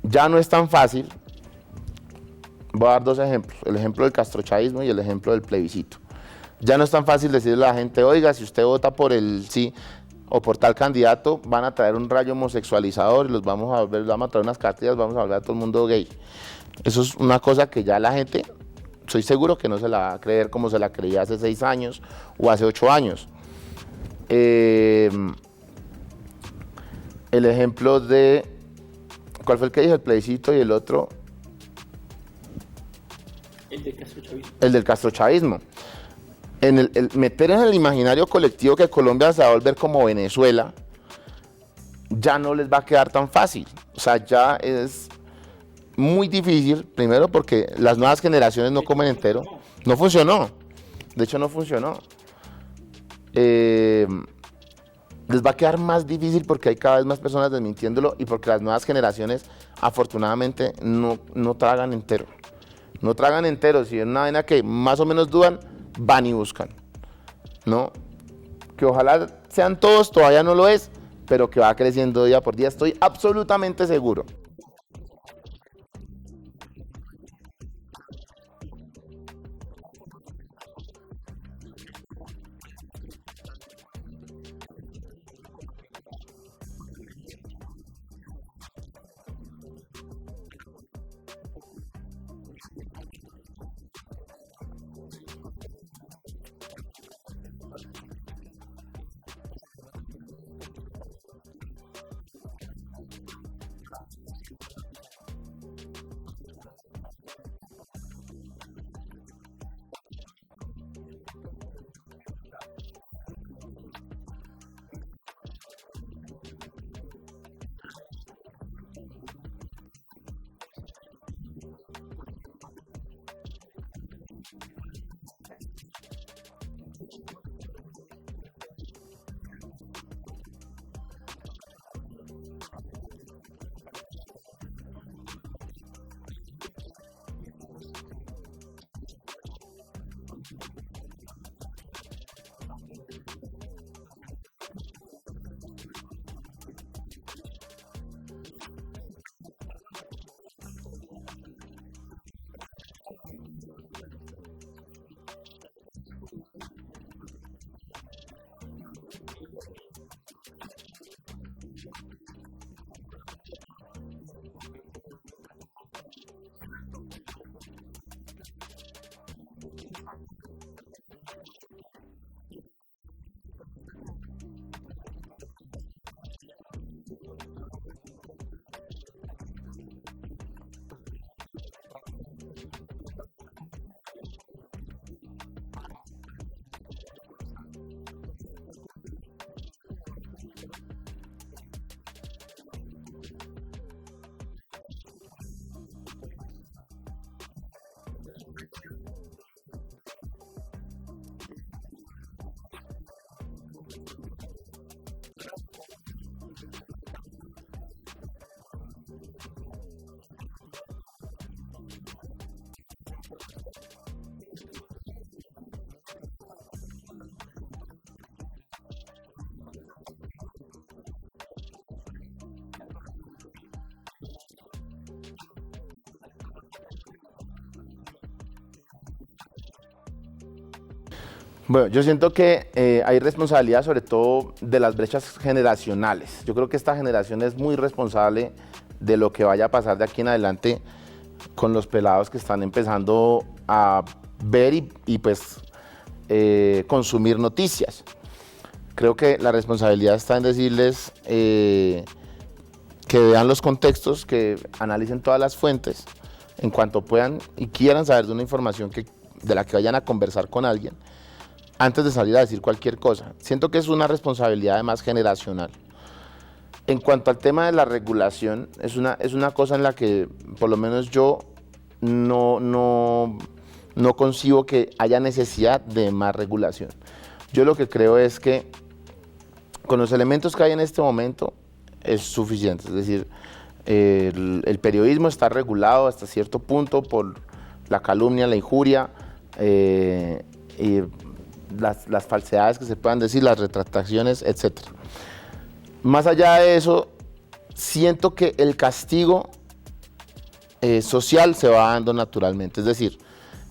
Ya no es tan fácil. Voy a dar dos ejemplos, el ejemplo del castrochavismo y el ejemplo del plebiscito. Ya no es tan fácil decirle a la gente, oiga, si usted vota por el sí o por tal candidato, van a traer un rayo homosexualizador y vamos a traer unas cartillas, vamos a volver a todo el mundo gay. Eso es una cosa que ya la gente, soy seguro que no se la va a creer como se la creía hace 6 años o hace 8 años. El ejemplo de, ¿cuál fue el que dije? El plebiscito y el otro. El del castrochavismo. El del castrochavismo. El meter en el imaginario colectivo que Colombia se va a volver como Venezuela, ya no les va a quedar tan fácil. O sea, ya es muy difícil, primero porque las nuevas generaciones no comen entero. No funcionó. De hecho, no funcionó. Les va a quedar más difícil porque hay cada vez más personas desmintiéndolo y porque las nuevas generaciones, afortunadamente, no tragan entero. No tragan entero. Si es una vaina que más o menos dudan, van y buscan, ¿no? Que ojalá sean todos, todavía no lo es, pero que va creciendo día por día, estoy absolutamente seguro. Bueno, yo siento que hay responsabilidad sobre todo de las brechas generacionales. Yo creo que esta generación es muy responsable de lo que vaya a pasar de aquí en adelante con los pelados que están empezando a ver y pues consumir noticias. Creo que la responsabilidad está en decirles que vean los contextos, que analicen todas las fuentes en cuanto puedan y quieran saber de una información de la que vayan a conversar con alguien antes de salir a decir cualquier cosa. Siento que es una responsabilidad además generacional. En cuanto al tema de la regulación, es una cosa en la que por lo menos yo no concibo que haya necesidad de más regulación. Yo lo que creo es que con los elementos que hay en este momento es suficiente. Es decir, el periodismo está regulado hasta cierto punto por la calumnia, la injuria, y las falsedades que se puedan decir, las retractaciones, etc. Más allá de eso, siento que el castigo social se va dando naturalmente. Es decir,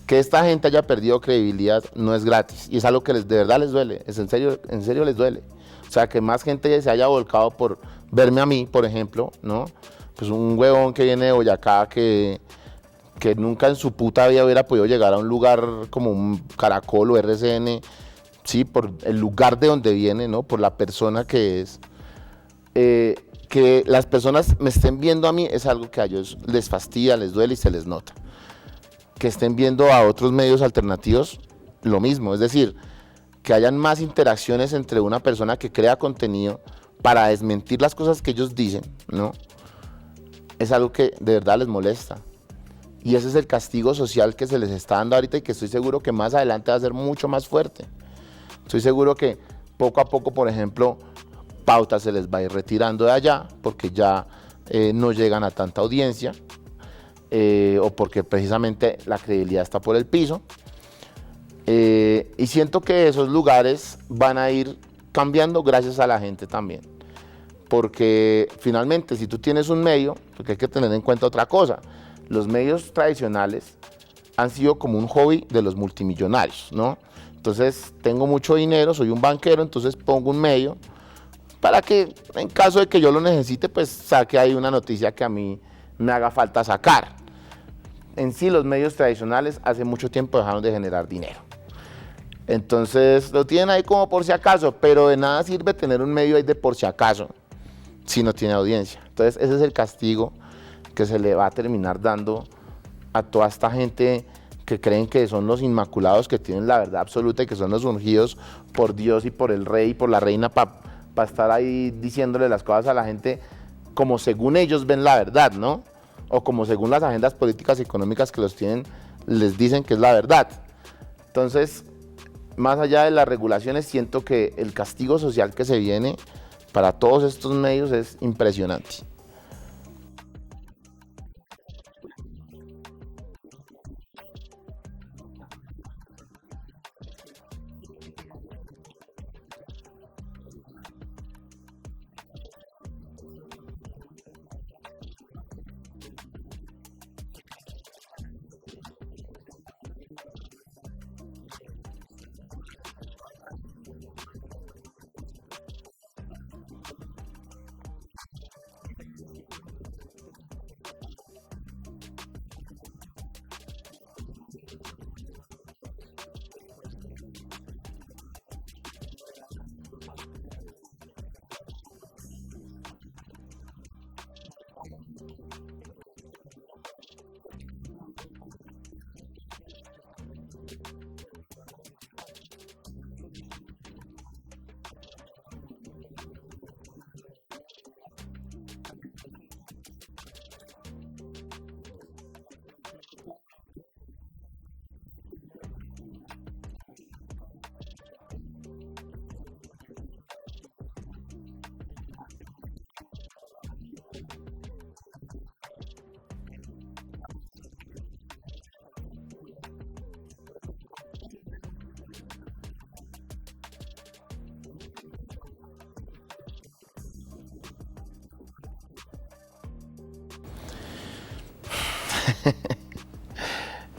que esta gente haya perdido credibilidad no es gratis y es algo que de verdad les duele, en serio les duele. O sea, que más gente se haya volcado por verme a mí, por ejemplo, ¿no? Pues un huevón que viene de Boyacá que nunca en su puta vida hubiera podido llegar a un lugar como un Caracol o RCN, sí, por el lugar de donde viene, ¿no? Por la persona que es. Que las personas me estén viendo a mí es algo que a ellos les fastidia, les duele y se les nota. Que estén viendo a otros medios alternativos, lo mismo. Es decir, que hayan más interacciones entre una persona que crea contenido para desmentir las cosas que ellos dicen, ¿no? Es algo que de verdad les molesta. Y ese es el castigo social que se les está dando ahorita y que estoy seguro que más adelante va a ser mucho más fuerte. Estoy seguro que poco a poco, por ejemplo, Pauta se les va a ir retirando de allá porque ya no llegan a tanta audiencia o porque precisamente la credibilidad está por el piso. Y siento que esos lugares van a ir cambiando gracias a la gente también. Porque finalmente, si tú tienes un medio, porque hay que tener en cuenta otra cosa, los medios tradicionales han sido como un hobby de los multimillonarios, ¿no? Entonces, tengo mucho dinero, soy un banquero, entonces pongo un medio para que en caso de que yo lo necesite, pues saque ahí una noticia que a mí me haga falta sacar. En sí, los medios tradicionales hace mucho tiempo dejaron de generar dinero. Entonces, lo tienen ahí como por si acaso, pero de nada sirve tener un medio ahí de por si acaso si no tiene audiencia. Entonces, ese es el castigo que se le va a terminar dando a toda esta gente que creen que son los inmaculados, que tienen la verdad absoluta y que son los ungidos por Dios y por el rey y por la reina para estar ahí diciéndole las cosas a la gente como según ellos ven la verdad, ¿no? O como según las agendas políticas y económicas que los tienen, les dicen que es la verdad. Entonces, más allá de las regulaciones, siento que el castigo social que se viene para todos estos medios es impresionante.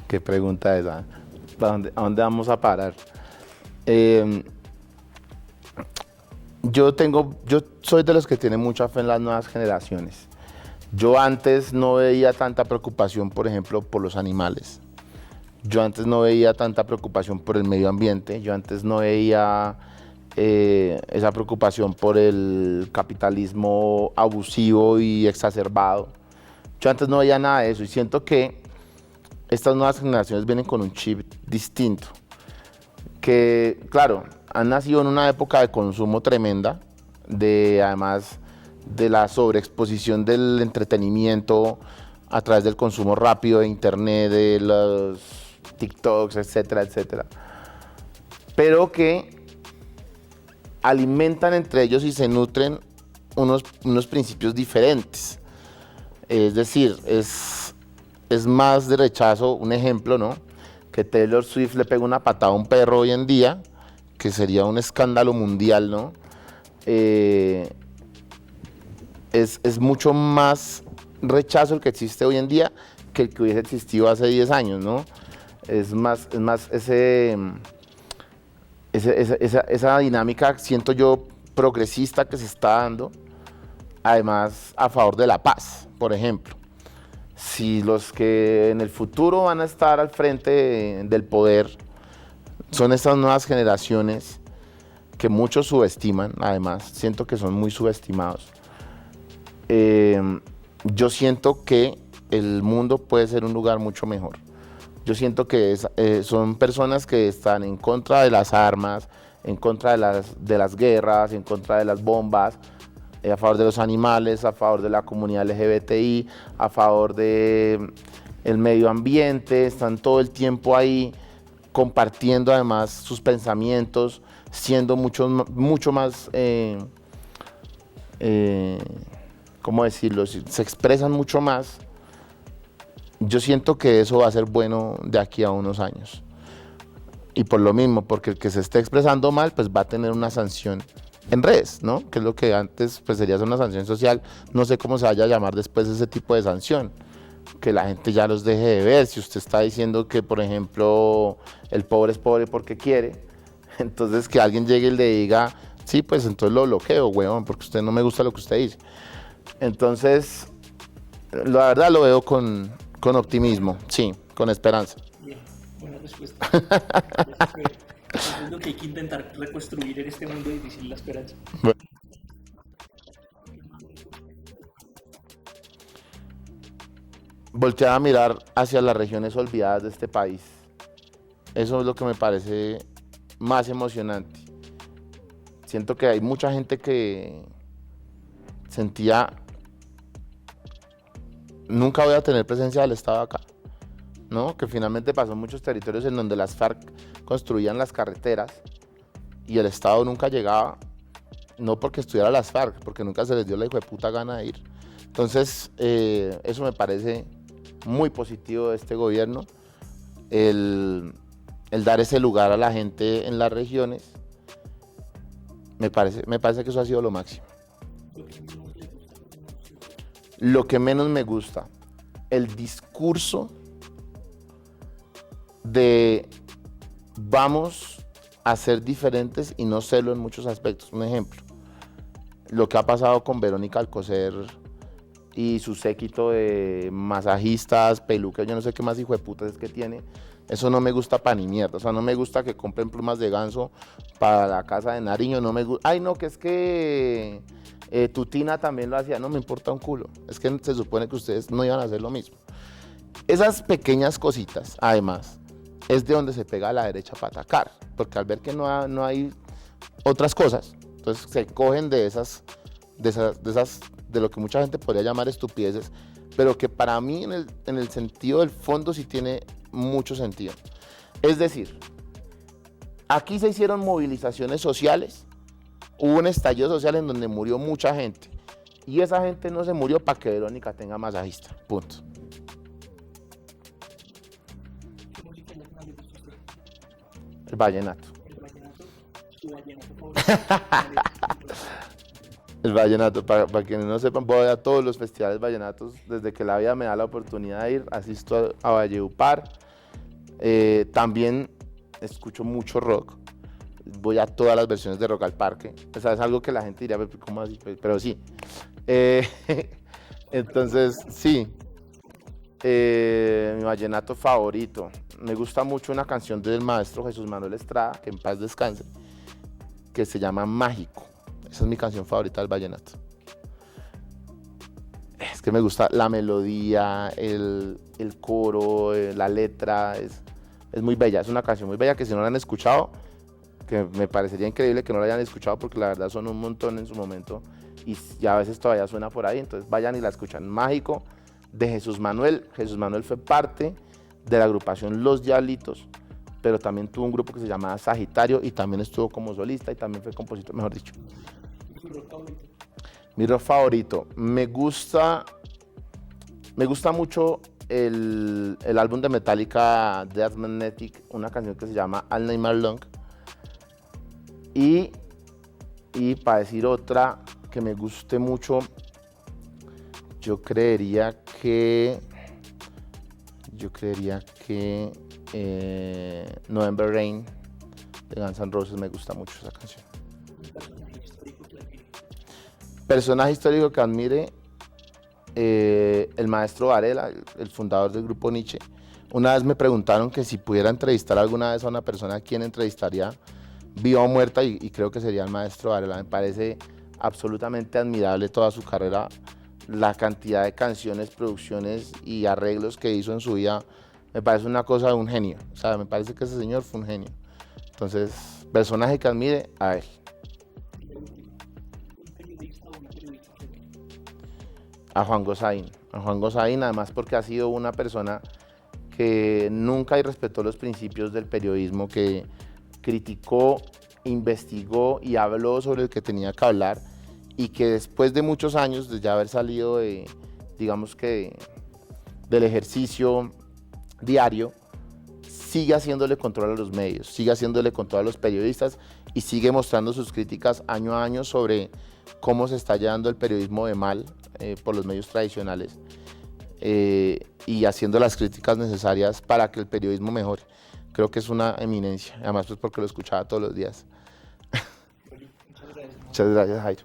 Qué pregunta esa. ¿A dónde vamos a parar? Eh, yo soy de los que tienen mucha fe en las nuevas generaciones. Yo antes no veía tanta preocupación, por ejemplo, por los animales. Yo antes no veía tanta preocupación por el medio ambiente. Yo antes no veía esa preocupación por el capitalismo abusivo y exacerbado. Yo antes no veía nada de eso y siento que estas nuevas generaciones vienen con un chip distinto. Que, claro, han nacido en una época de consumo tremenda, además de la sobreexposición del entretenimiento a través del consumo rápido de internet, de los TikToks, etcétera, etcétera. Pero que alimentan entre ellos y se nutren unos principios diferentes. Es decir, es más de rechazo, un ejemplo, ¿no? Que Taylor Swift le pega una patada a un perro hoy en día, que sería un escándalo mundial, ¿no? Es mucho más rechazo el que existe hoy en día que el que hubiese existido hace 10 años, ¿no? Es más esa dinámica, siento yo, progresista que se está dando, además a favor de la paz, por ejemplo. Si los que en el futuro van a estar al frente del poder son estas nuevas generaciones que muchos subestiman, además, siento que son muy subestimados. Yo siento que el mundo puede ser un lugar mucho mejor. Yo siento que son personas que están en contra de las armas, en contra de las guerras, en contra de las bombas, a favor de los animales, a favor de la comunidad LGBTI, a favor del medio ambiente, están todo el tiempo ahí compartiendo además sus pensamientos, siendo mucho más, ¿cómo decirlo? Se expresan mucho más. Yo siento que eso va a ser bueno de aquí a unos años. Y por lo mismo, porque el que se esté expresando mal, pues va a tener una sanción en redes, ¿no? Que es lo que antes pues sería una sanción social. No sé cómo se vaya a llamar después ese tipo de sanción. Que la gente ya los deje de ver. Si usted está diciendo que, por ejemplo, el pobre es pobre porque quiere, entonces que alguien llegue y le diga, sí, pues entonces lo bloqueo, weón, porque usted no me gusta lo que usted dice. Entonces, la verdad lo veo con optimismo, sí, con esperanza. Bien, buena respuesta. Es lo que hay que intentar reconstruir en este mundo difícil, la esperanza. Bueno. Voltear a mirar hacia las regiones olvidadas de este país. Eso es lo que me parece más emocionante. Siento que hay mucha gente que sentía, nunca voy a tener presencia del Estado acá, ¿no? Que finalmente pasó en muchos territorios en donde las FARC construían las carreteras y el Estado nunca llegaba, no porque estuviera las FARC, porque nunca se les dio la hijo de puta gana de ir. Entonces, eso me parece muy positivo de este gobierno, el dar ese lugar a la gente en las regiones. Me parece que eso ha sido lo máximo. Lo que menos me gusta, el discurso de vamos a ser diferentes y no serlo en muchos aspectos. Un ejemplo, lo que ha pasado con Verónica Alcocer y su séquito de masajistas, pelucas, yo no sé qué más hijo de puta es que tiene. Eso no me gusta pa' ni mierda. O sea, no me gusta que compren plumas de ganso para la casa de Nariño. No me gusta. Ay, no, que es que tu tina también lo hacía. No me importa un culo. Es que se supone que ustedes no iban a hacer lo mismo. Esas pequeñas cositas, además, es de donde se pega a la derecha para atacar. Porque al ver que no hay otras cosas, entonces se cogen de lo que mucha gente podría llamar estupideces, pero que para mí en el sentido del fondo sí tiene mucho sentido. Es decir, aquí se hicieron movilizaciones sociales, hubo un estallido social en donde murió mucha gente, y esa gente no se murió para que Verónica tenga masajista, punto. ¿Qué música es la que más le gusta a usted? El vallenato. El vallenato, su vallenato favorito. El vallenato, para quienes no sepan, voy a todos los festivales vallenatos, desde que la vida me da la oportunidad de ir, asisto a Valledupar. También escucho mucho rock. voy a todas las versiones de Rock al Parque. O sea, es algo que la gente diría, ¿cómo así? Pero sí. Entonces, sí. Mi vallenato favorito. Me gusta mucho una canción del maestro Jesús Manuel Estrada, que en paz descanse, que se llama Mágico. Esa es mi canción favorita del vallenato. Es que me gusta la melodía, el coro, la letra, es muy bella, es una canción muy bella que si no la han escuchado, que me parecería increíble que no la hayan escuchado porque la verdad son un montón en su momento y ya a veces todavía suena por ahí, entonces vayan y la escuchan. Mágico, de Jesús Manuel. Jesús Manuel fue parte de la agrupación Los Diablitos, pero también tuvo un grupo que se llamaba Sagitario y también estuvo como solista y también fue compositor, mejor dicho. Mi rock favorito, me gusta mucho el álbum de Metallica, Death Magnetic, una canción que se llama All Night Long. Y para decir otra que me guste mucho, yo creería que November Rain de Guns N' Roses, me gusta mucho esa canción. Personaje histórico que admire, el maestro Varela, el fundador del grupo Nietzsche. Una vez me preguntaron que si pudiera entrevistar alguna vez a una persona, ¿a quién entrevistaría, viva o muerta? Y creo que sería el maestro Varela. Me parece absolutamente admirable toda su carrera, la cantidad de canciones, producciones y arreglos que hizo en su vida. Me parece una cosa de un genio. O sea, me parece que ese señor fue un genio. Entonces, personaje que admire, a él. A Juan Gosaín, además porque ha sido una persona que nunca irrespetó los principios del periodismo, que criticó, investigó y habló sobre el que tenía que hablar, y que después de muchos años de ya haber salido digamos que del ejercicio diario, sigue haciéndole control a los medios, sigue haciéndole control a los periodistas y sigue mostrando sus críticas año a año sobre cómo se está llevando el periodismo de mal por los medios tradicionales, y haciendo las críticas necesarias para que el periodismo mejore. Creo que es una eminencia, además pues porque lo escuchaba todos los días. Muchas gracias, Jairo.